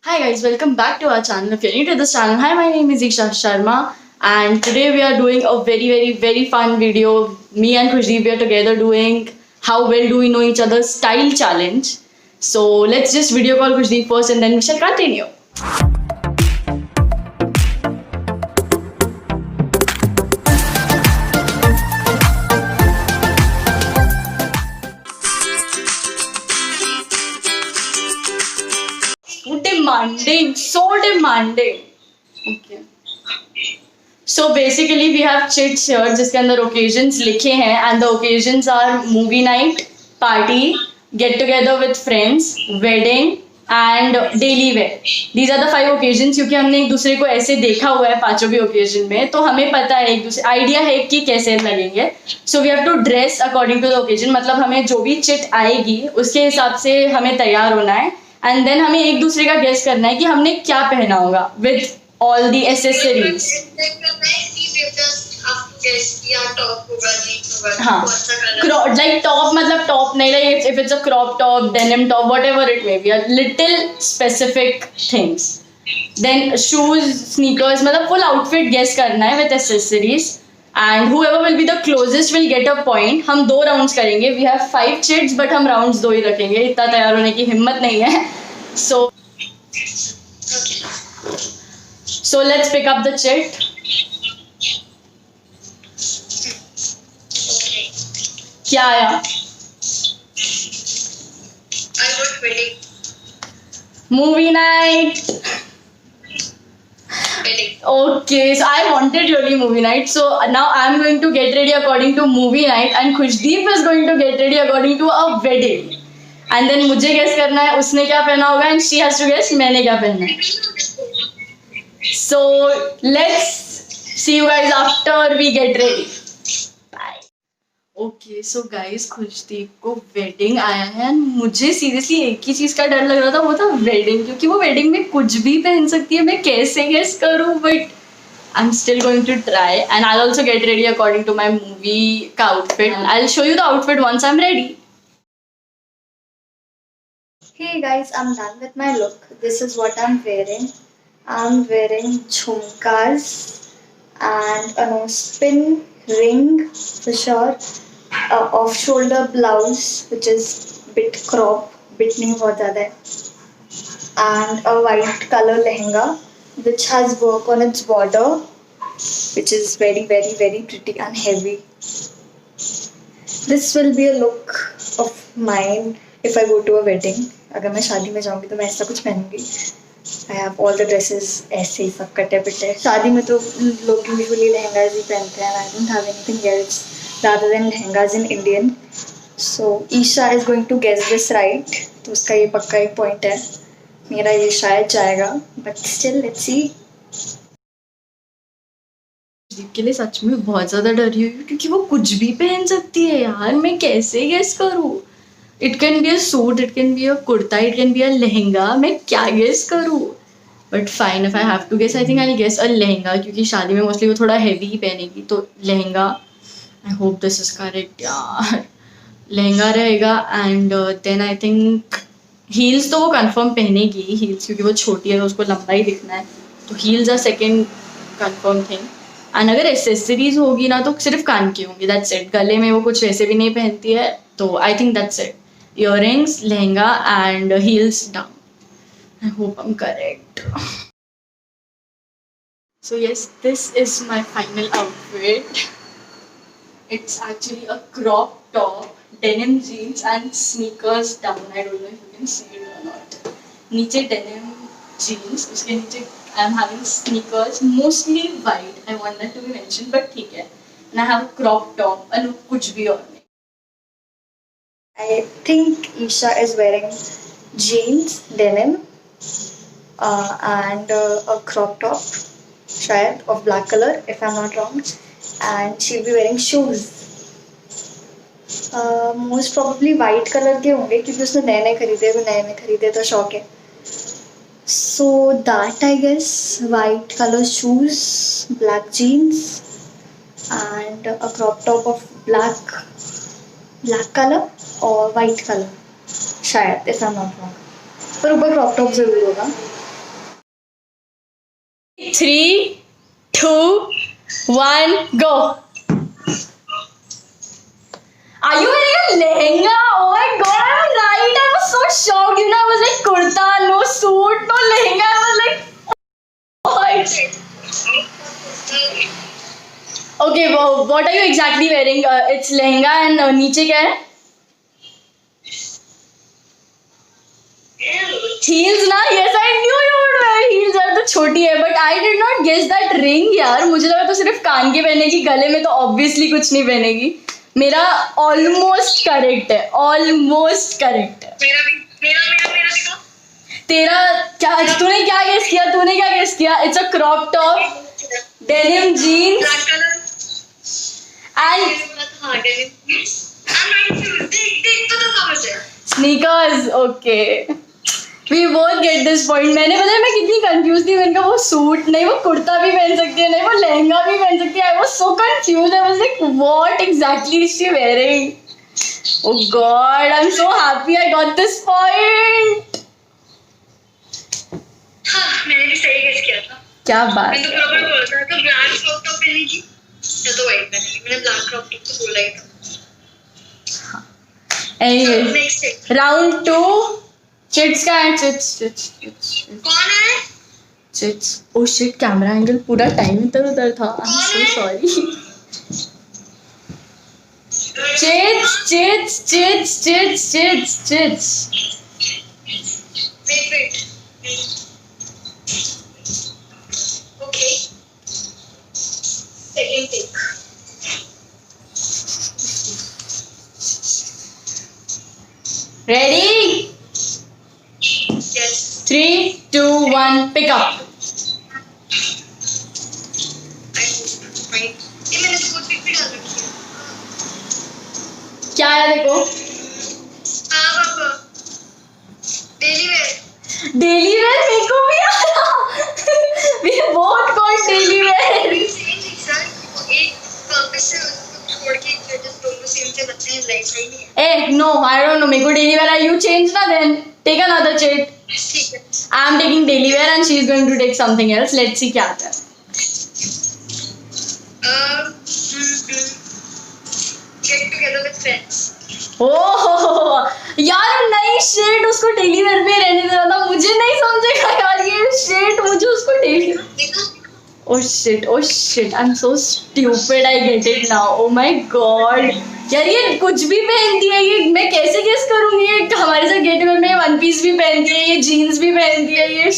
Hi guys, welcome back to our channel. If you're new to this channel, hi, my name is Isha Sharma, and today we are doing a very fun video. Me and Khushdeep we are together doing how well do we know each other's style challenge. So let's just video call Khushdeep first and then we shall continue. So demanding, so demanding. Okay. So basically we have chits here जिसके अंदर occasions लिखे हैं and the occasions are movie night, party, get together with friends, wedding and daily wear. These are the 5 occasions क्योंकि हमने एक दूसरे को ऐसे देखा हुआ है पांचों भी occasion में तो हमें पता है एक दूसरे आइडिया है कि कैसे लगेंगे. So we have to dress according to the occasion मतलब हमें जो भी चिट आएगी उसके हिसाब से हमें तैयार होना है and then हमें एक दूसरे का गेस करना है कि हमने क्या पहना होगा with all the accessories. हाँ like top मतलब top नहीं like if it's a crop top denim top whatever it may be a little specific things. Then shoes sneakers मतलब full outfit guess करना है with accessories and whoever will be the closest will get a point. हम 2 rounds करेंगे. We have 5 chits but हम rounds 2 ही रखेंगे. इतना तैयार होने की हिम्मत नहीं है. So let's pick up the chit. क्या आया? I got wedding. Movie night. Wedding. Okay, so I wanted really movie night. So now I'm going to get ready according to movie night and Khushdeep is going to get ready according to a wedding. And then मुझे guess करना है उसने क्या पहना होगा and she has to guess मैंने क्या पहना है. So let's see you guys after we get ready. Bye. Okay, so guys Khushdeep को वेडिंग आया है and मुझे सीरियसली एक ही चीज का डर लग रहा था वो था वेडिंग क्योंकि वो वेडिंग में कुछ भी पहन सकती है. मैं कैसे गेस करूं but I'm still going to try and I'll also get ready according to my movie का outfit. I'll show you the outfit once I'm ready. Hey guys, I'm done with my look. This is what I'm wearing. I'm wearing jhumkas and a nose pin ring for sure. Off shoulder blouse which is bit crop, bit नहीं बहुत ज़्यादा है. And a white color lehenga which has work on its border which is very pretty and heavy. This will be a look of mine if I go to a wedding. अगर मैं शादी में जाऊंगी तो मैं ऐसा कुछ पहनूंगी. I have all the dresses ऐसे ही सब कटे पिटे. शादी में तो लोग usually लहंगास ही पहनते हैं. I don't have anything else rather than lehengas in Indian. So Isha is going to guess this right. तो उसका ये पक्का एक point है. मेरा ये शायद जाएगा. But still let's see. Khushdeep के लिए सच में बहुत ज्यादा डर रही हूँ क्योंकि वो कुछ भी पहन सकती है यार. मैं कैसे गेस करूँ? It can be a suit, it can be a kurta, it can be a lehenga. मैं क्या guess करूँ? But fine, if I have to guess, I think I'll guess a lehenga क्योंकि शादी में mostly वो थोड़ा heavy ही पहनेगी तो lehenga. I hope this is correct यार. lehenga रहेगा and then I think heels तो वो confirm पहनेगी heels क्योंकि वो छोटी है तो उसको लंबा ही दिखना है तो heels are second confirm thing. and अगर accessories होगी ना तो सिर्फ कान की होंगी. That's it. गले में वो कुछ वैसे भी नहीं पहनती है तो I think that's it. Earrings, lehenga and heels down. I hope I'm correct. So yes, this is my final outfit. It's actually a crop top, denim jeans and sneakers down. I don't know if you can see it or not. नीचे denim jeans, उसके नीचे I'm having sneakers, mostly white. I want that to be mentioned, but ठीक है. And I have a crop top and कुछ भी और नहीं. I think Isha is wearing jeans, denim, and a crop top, शायद of black color if I'm not wrong, and she'll be wearing shoes. Most probably white color के होंगे क्योंकि उसने नए खरीदे तो शौक है. So that I guess white color shoes, black jeans, and a crop top of black color और वाइट कलर शायद if I'm not wrong. पर ऊपर क्रॉप टॉप जरूर होगा. 3, 2, 1, go. Are you wearing a lehenga? Oh my god, I'm right. I was so shocked. You know, I was like kurta, no suit, no lehenga. I was like, what? Okay, well, what are you exactly wearing? It's lehenga and नीचे क्या है? Heels ना? Yes, I knew you would wear heels. यार तो छोटी है, but I did not guess that ring यार. मुझे लगा तो सिर्फ कान के पहनेगी, गले में तो obviously कुछ नहीं पहनेगी. मेरा ऑलमोस्ट करेक्ट है, ऑलमोस्ट करेक्ट है. मेरा देखो. तेरा क्या? तूने क्या गेस किया? तूने क्या गेस किया? It's a crop top, denim jeans black colour. And हाँ, denim. I'm right too. देख तो समझ है. Sneakers. Okay, we both get this point. मैंने पता है मैं कितनी कंफ्यूज थी. मैंने कहा वो सूट नहीं, वो कुर्ता भी पहन सकती है, नहीं वो लहंगा भी पहन सकती है. I was so confuse. I was like what exactly is she wearing. Oh God, I am so happy I got this point. हाँ, मैंने भी सही गेस किया था. क्या बात मैंने तो है. बराबर बोला था. तो ब्लैक क्रॉप टॉप पहनेगी या तो व्हाइट पहनेगी. मैंने ब्लैक क्रॉप टॉप तो बोला ही था. Anyway, next round 2. चिट्स का है. चिट्स. कौन है? Chits. Oh shit, camera angle पूरा टाइम इधर उधर था. I am so sorry. Chits. Wait. Okay. Second take. Ready? Yes. 3, 2, 1, pick up. I hope. Right. ये मैंने तो कुछ भी डाल रखी है. क्या है देखो? हाँ पापा. Daily wear. डेली वेयर मेरे को भी आया. We both got daily wear. Same exact. एक वापस से उसको छोड़ के जस्ट दोनों सेम से लगते हैं. लाइक सही नहीं है. Hey, no, I don't know. मेरे को daily wear है. You change ना then. Take another chit. ठीक है. I'm taking daily wear and she's going to take something else. Let's see क्या आता है. Get together with friends. ओह यार, नई शेड उसको डेली वेयर में रहने देना था. मुझे नहीं समझेगा यार ये शेड. मुझे उसको डेली. देखो. Oh shit, I'm so stupid. I get it now. Oh my god. यार ये कुछ भी पहनती है. ये मैं कैसे गेस करूंगी? ये हमारे साथ गेट में वन पीस भी पहनती है, ये जीन्स भी पहनती है, ये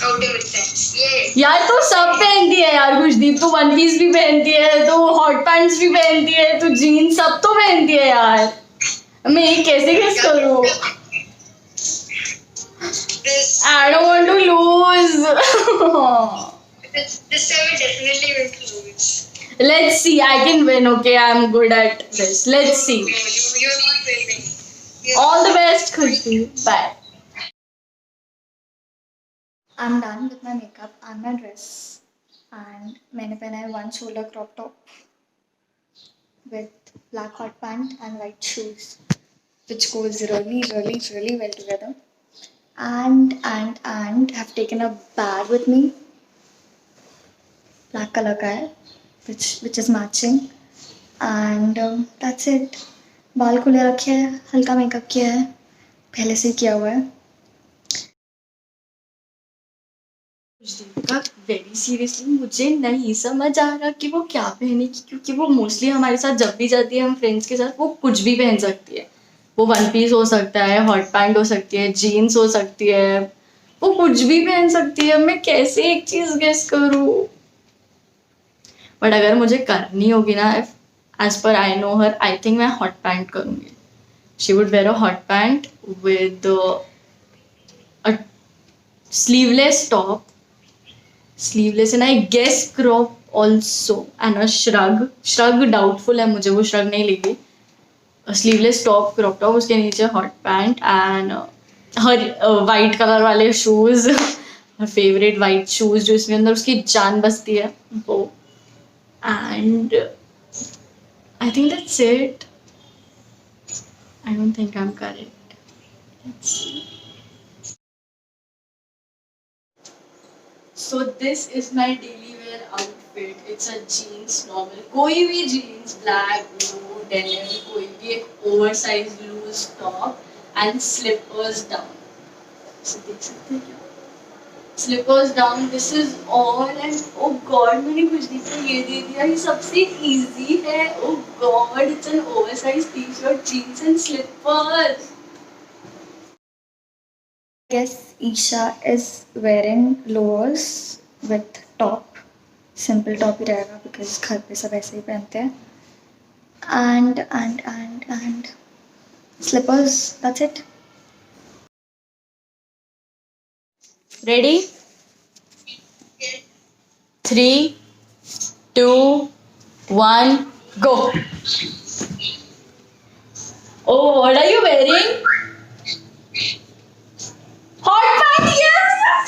Outing with friends. Yeah. यार तो सब पहनती है यार. खुशदीप तो वन पीस भी पहनती है, तो हॉट पैंट्स भी पहनती है, तो जीन्स सब तो पहनती है यार. मैं ये कैसे गेस करूं? This I don't want to lose. this time we definitely going to lose. Let's see. I can win. Okay, I'm good at this. Let's see. No, you're not winning. All the best, Khushdeep. Bye. I'm done with my makeup and my dress, and मैंने पहना है one shoulder crop top with black hot pant and white shoes, which goes really well together. And have taken a bag with me, black color का है, which is matching. And that's it. बाल खुले रखे हैं, हल्का makeup किया है, पहले से किया हुआ है. का वेरी सीरियसली मुझे नहीं समझ आ रहा कि वो क्या पहनेगी, क्योंकि वो मोस्टली हमारे साथ जब भी जाती है हम फ्रेंड्स के साथ, वो कुछ भी पहन सकती है. वो वन पीस हो सकता है, हॉट पैंट हो सकती है, जीन्स हो सकती है, वो कुछ भी पहन सकती है. मैं कैसे एक चीज गेस करूं? बट अगर मुझे करनी होगी ना, as per I know her, I think मैं हॉट पैंट करूंगी. She would wear a hot pant with a sleeveless top, sleeveless and I guess crop also, and a shrug doubtful है मुझे, वो shrug नहीं लेगी. sleeveless top, crop top, उसके नीचे hot pant and her white color वाले shoes, her favorite white shoes जो इसमें अंदर उसकी जान बसती है वो. and I think that's it. I don't think I'm correct. Let's see. So this is my daily wear outfit. It's a jeans normal. कोई भी jeans, black, blue, denim, कोई भी एक oversized loose top and slippers down. So देख सकते हैं क्या? Slippers down. This is all and oh God मैंने कुछ नहीं तो ये दे दिया. ये सबसे easy है. Oh God, it's an oversized t-shirt, jeans and slippers. I guess Isha is wearing lowers with top. Simple top ही रहेगा because घर पे सब ऐसे ही पहनते हैं. And slippers. That's it. Ready? 3, 2, 1, go. Oh, what are you wearing? Hot pant, yes!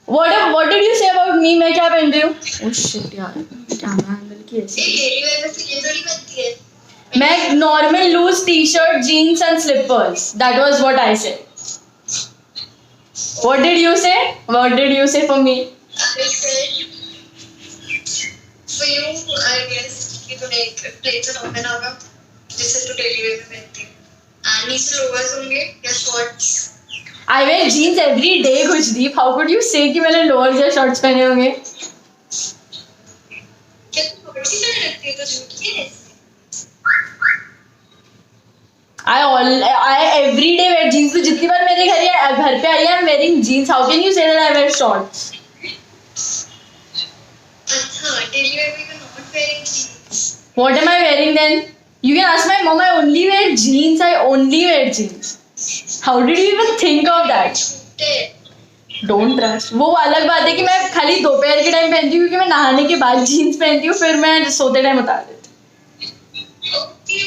What did you say about me? मैं क्या पहन रही हूँ? Oh shit यार, कैमरा एंगल की ऐसे. ये डेली वेयर में फिर ये थोड़ी बनती है. मैं normal loose t-shirt, jeans and slippers. That was what I said. What did you say? What did you say for me? I said for you, I guess कि तूने एक प्लेन टॉप पहना होगा जिसे तू डेली वेयर में पहनती है. And नीचे लोअर्स होंगे या shorts. I wear jeans every day, Khushdeep. How could you say कि मैंने lower या shorts पहने होंगे? क्या तू शॉर्ट्स ही पहन रखती है तो झूठ की है? I every day wear jeans. तो जितनी बार मेरे घर पे आई है, I'm wearing jeans. How can you say that I wear shorts? अच्छा, डेली वेयर में you're not wearing jeans. What am I wearing then? You can ask my mom. I only wear jeans. I only wear jeans. How did you even think of that? झूठ है. Don't trust. वो अलग बात है कि मैं खाली दोपहर के टाइम पहनती हूँ क्योंकि मैं नहाने के बाद जीन्स पहनती हूँ, फिर मैं सोते टाइम उतार देती हूँ. Okay.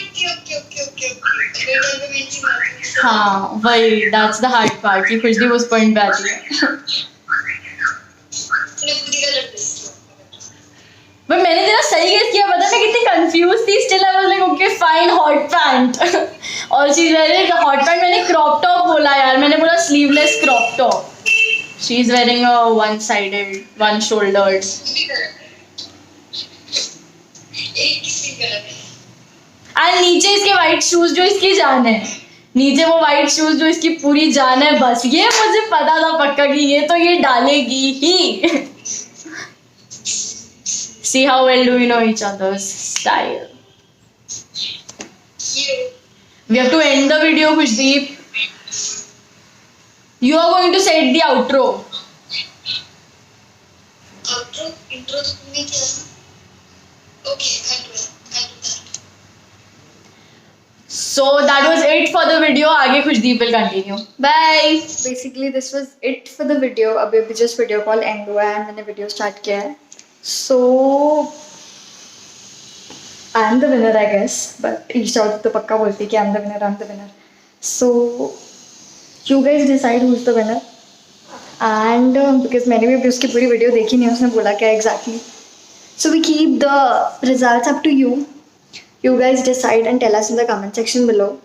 डे टाइम पे मेरी बात है. हाँ वही, that's the hard part कि खुशदी उस पॉइंट पे आती है. तूने खुद ही गलत ड्रेस बट मैंने तेरा सही गेस किया, पता मैं कितनी कंफ्यूज थी. Still I was like okay fine, hot pant. और she is wearing hot pant. मैंने क्रॉप टॉप बोला यार, मैंने बोला sleeveless crop top. She is wearing a one sided, one shouldered. भी गलत है. एक किसी गलत है. एंड नीचे इसके वाइट शूज जो इसकी जान है, नीचे वो वाइट शूज जो इसकी पूरी जान है. बस ये मुझे पता था पक्का कि ये डालेगी ही. See how well do we know each other's style. You. We have to end the video, Khushdeep. You are going to set the outro. Outro, intro तो तुमने किया ना. Okay, I'll do that. So that was it for the video. आगे Khushdeep will continue. Bye. Basically this was it for the video. अभी just video call end हुआ है, मैंने video start किया है. So I am the winner, I guess. But Isha तो पक्का बोलती कि I'm the winner. So you guys decide who's the winner. And because मैंने भी उसकी पूरी वीडियो देखी नहीं, उसने बोला क्या exactly. So we keep the results up to you. You guys decide and tell us in the comment section below.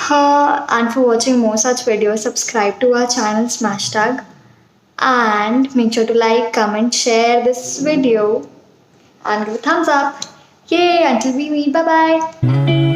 And for watching more such videos, subscribe to our channel, smash tag. And make sure to like, comment, share this video and give a thumbs up. Yay! Until we meet, bye bye.